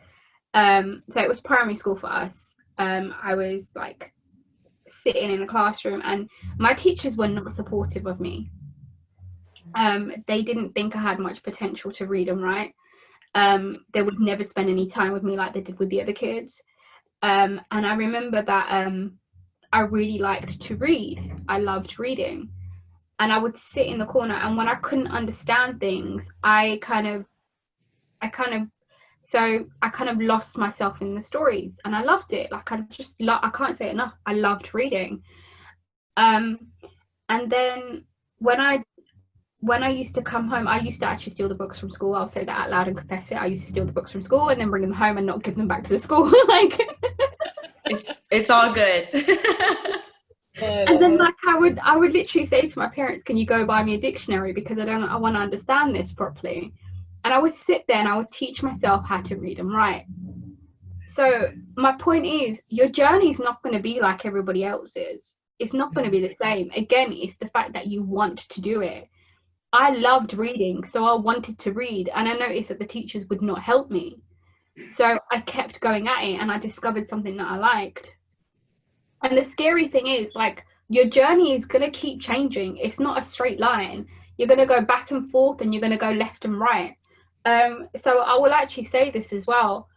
so it was primary school for us. I was, like, sitting in a classroom, and my teachers were not supportive of me. They didn't think I had much potential to read and write. They would never spend any time with me like they did with the other kids. And I remember that I really liked to read. I loved reading. And I would sit in the corner, and when I couldn't understand things, I kind of lost myself in the stories, and I loved it. Like, I can't say it enough. I loved reading. And then when I used to come home, I used to actually steal the books from school. I'll say that out loud and confess it. I used to steal the books from school and then bring them home and not give them back to the school. Like, it's all good. And then, like, I would literally say to my parents, can you go buy me a dictionary, because I want to understand this properly. And I would sit there and I would teach myself how to read and write. So my point is, your journey is not going to be like everybody else's. It's not going to be the same. Again, it's the fact that you want to do it. I loved reading, so I wanted to read, and I noticed that the teachers would not help me. So I kept going at it, and I discovered something that I liked. And the scary thing is, like, your journey is going to keep changing. It's not a straight line. You're going to go back and forth, and you're going to go left and right. So I will actually say this as well.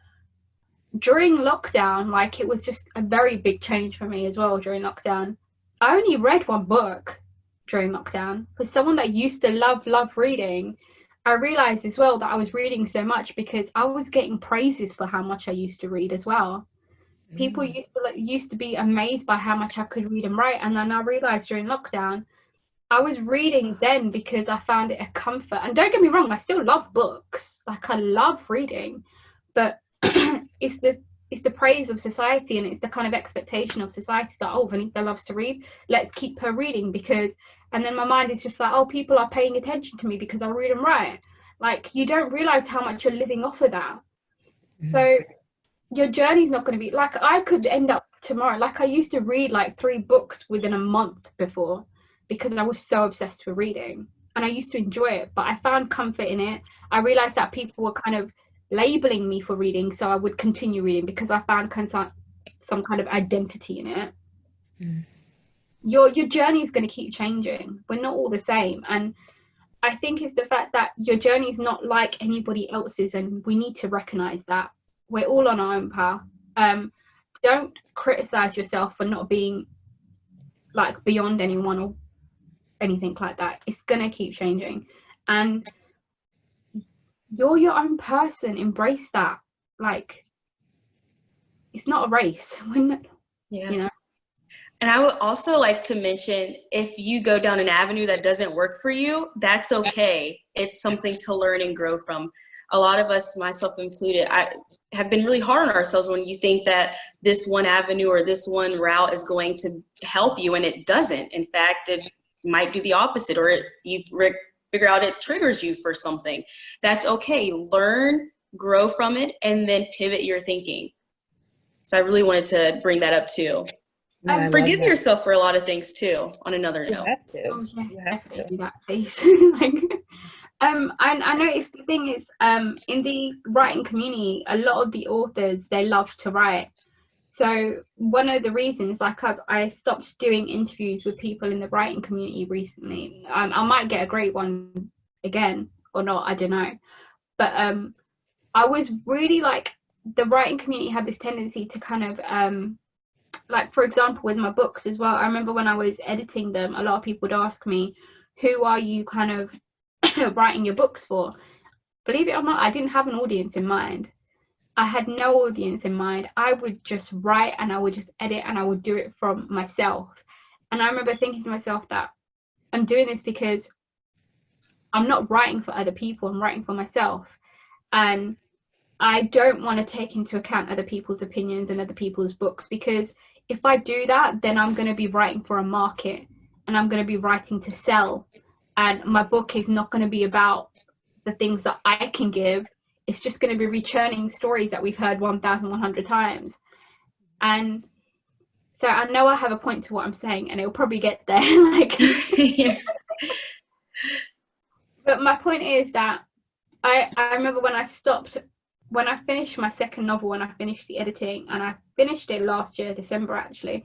During lockdown, like, it was just a very big change for me as well during lockdown. I only read one book during lockdown. For someone that used to love reading, I realized as well that I was reading so much because I was getting praises for how much I used to read as well. People used to be amazed by how much I could read and write, and then I realized during lockdown I was reading then because I found it a comfort. And don't get me wrong, I still love books. Like, I love reading, but it's it's the praise of society, and it's the kind of expectation of society that, oh, Vaneeta loves to read, let's keep her reading, because, and then my mind is just like, oh, people are paying attention to me because I read and write. Like, you don't realize how much you're living off of that. So your journey's not going to be like, I could end up tomorrow, like I used to read like 3 books within a month before, because I was so obsessed with reading, and I used to enjoy it, but I found comfort in it. I realized that people were kind of labeling me for reading, so I would continue reading because I found some kind of identity in it. Your journey is going to keep changing. We're not all the same, and I think it's the fact that your journey is not like anybody else's, and we need to recognize that we're all on our own path. Don't criticize yourself for not being like beyond anyone or anything like that. It's gonna keep changing, and you're your own person. Embrace that. Like, it's not a race. We're not, Yeah. you know. And I would also like to mention, if you go down an avenue that doesn't work for you, that's okay. It's something to learn and grow from. A lot of us, myself included, have been really hard on ourselves when you think that this one avenue or this one route is going to help you, and it doesn't. In fact, it might do the opposite, or you figure out it triggers you for something. That's okay. Learn, grow from it, and then pivot your thinking. So I really wanted to bring that up too. Forgive yourself for a lot of things too, on another note. Oh yes, definitely do that, please. Like, and I noticed the thing is, in the writing community, a lot of the authors, they love to write. So one of the reasons, like, I stopped doing interviews with people in the writing community recently. I might get a great one again or not, I don't know. But I was really like, the writing community had this tendency to kind of like, for example, with my books as well, I remember when I was editing them, a lot of people would ask me, who are you kind of writing your books for? Believe it or not, I didn't have an audience in mind. I had no audience in mind. I would just write, and I would just edit, and I would do it from myself. And I remember thinking to myself that I'm doing this because I'm not writing for other people, I'm writing for myself. And I don't want to take into account other people's opinions and other people's books, because if I do that, then I'm going to be writing for a market, and I'm going to be writing to sell. And my book is not going to be about the things that I can give. It's just going to be rechurning stories that we've heard 1,100 times. And so I know I have a point to what I'm saying, and it'll probably get there. Like, Yeah. But my point is that I remember when I finished my second novel, when I finished the editing, and I finished it last year, December actually,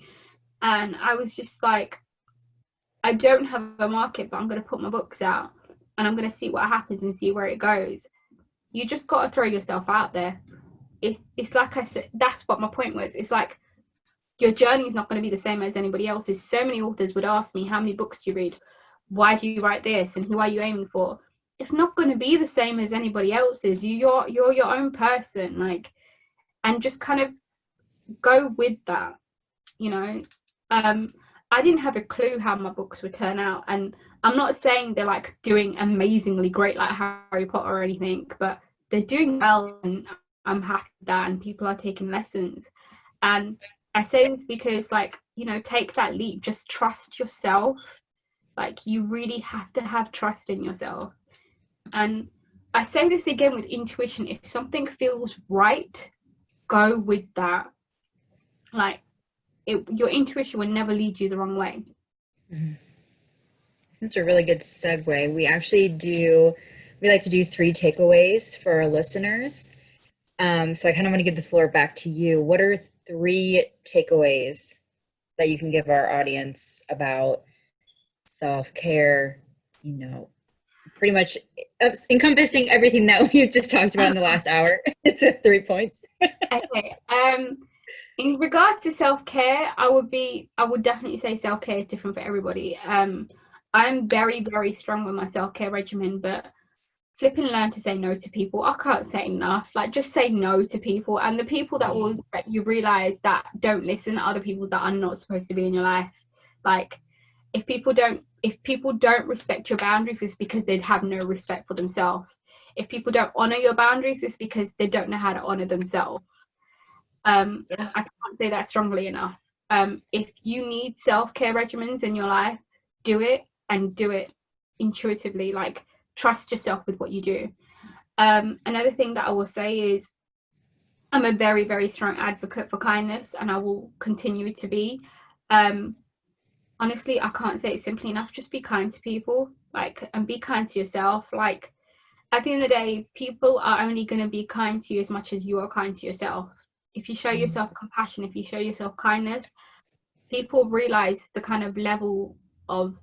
and I was just like, I don't have a market, but I'm going to put my books out, and I'm going to see what happens and see where it goes. You just got to throw yourself out there. It's like I said, that's what my point was. It's like, your journey is not going to be the same as anybody else's. So many authors would ask me, how many books do you read? Why do you write this? And who are you aiming for? It's not going to be the same as anybody else's. You're your own person, like, and just kind of go with that, you know. I didn't have a clue how my books would turn out, and I'm not saying they're like doing amazingly great like Harry Potter or anything, but they're doing well, and I'm happy with that, and people are taking lessons. And I say this because, like, you know, take that leap, just trust yourself. Like, you really have to have trust in yourself. And I say this again with intuition, if something feels right, go with that. Like, your intuition will never lead you the wrong way. That's a really good segue. We like to do 3 takeaways for our listeners. So I kind of want to give the floor back to you. What are 3 takeaways that you can give our audience about self-care, you know, pretty much encompassing everything that we've just talked about in the last hour? It's 3 points. Okay. In regards to self-care, I would definitely say self-care is different for everybody. I'm very, very strong with my self-care regimen, but flipping learn to say no to people. I can't say enough. Like, just say no to people, and the people that will let you realize that don't listen are the people that are not supposed to be in your life. Like, if people don't respect your boundaries, it's because they have no respect for themselves. If people don't honor your boundaries, it's because they don't know how to honor themselves. I can't say that strongly enough. If you need self-care regimens in your life, do it, and do it intuitively. Like, trust yourself with what you do. Another thing that I will say is I'm a very, very strong advocate for kindness, and I will continue to be. Honestly, I can't say it simply enough. Just be kind to people, like, and be kind to yourself. Like, at the end of the day, people are only going to be kind to you as much as you are kind to yourself. If you show yourself compassion, if you show yourself kindness, people realize the kind of level of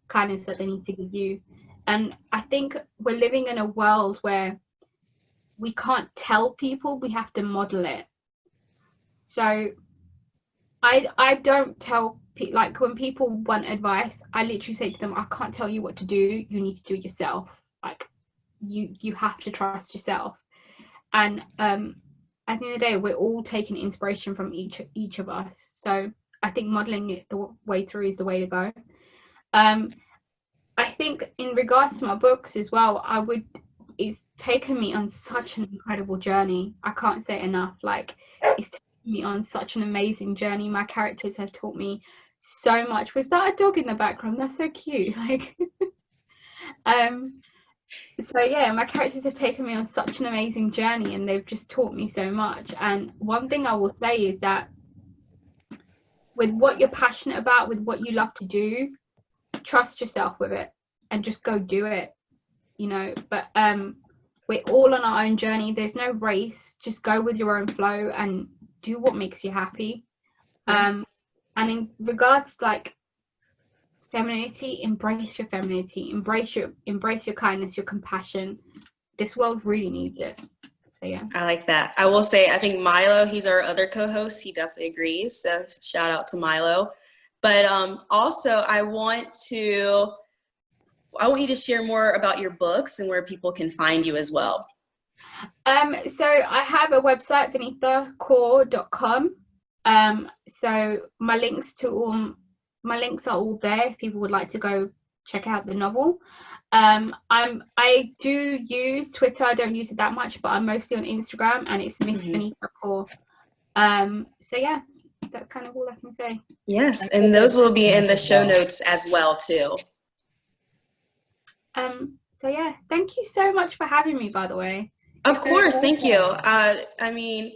kindness that they need to give you. And I think we're living in a world where we can't tell people, we have to model it. So I don't tell like, when people want advice, I literally say to them, I can't tell you what to do, you need to do it yourself. Like, you have to trust yourself. And at the end of the day, we're all taking inspiration from each of us. So I think modeling it the way through is the way to go. I think in regards to my books as well, it's taken me on such an incredible journey. I can't say it enough. Like, it's taken me on such an amazing journey. My characters have taught me so much. Was that a dog in the background? That's so cute. Like, so yeah, my characters have taken me on such an amazing journey, and they've just taught me so much. And one thing I will say is that with what you're passionate about, with what you love to do, trust yourself with it and just go do it, you know. But we're all on our own journey. There's no race. Just go with your own flow and do what makes you happy. And in regards to, like, femininity, embrace your femininity, embrace your kindness, your compassion. This world really needs it. So yeah, I like that. I will say, I think Milo, he's our other co-host, he definitely agrees, so shout out to Milo. But also I want you to share more about your books and where people can find you as well. So I have a website, vaneetakaur.com. So my links are all there if people would like to go check out the novel. I do use Twitter. I don't use it that much, but I'm mostly on Instagram, and it's Miss Vaneeta Kaur. So yeah, that's kind of all I can say. Yes, and those will be in the show notes as well too. So yeah, thank you so much for having me, by the way. Of course, thank you. I mean,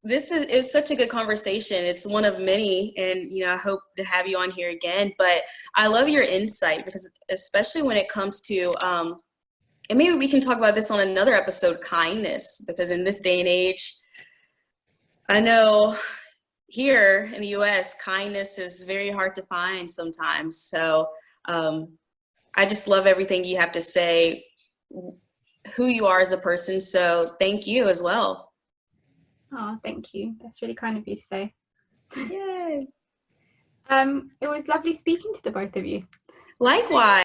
this is such a good conversation. It's one of many, and I hope to have you on here again. But I love your insight, because especially when it comes to, and maybe we can talk about this on another episode, kindness, because in this day and age, I know here in the US, kindness is very hard to find sometimes. So I just love everything you have to say, who you are as a person. So thank you as well. Oh, thank you. That's really kind of you to say. Yay. It was lovely speaking to the both of you. Likewise.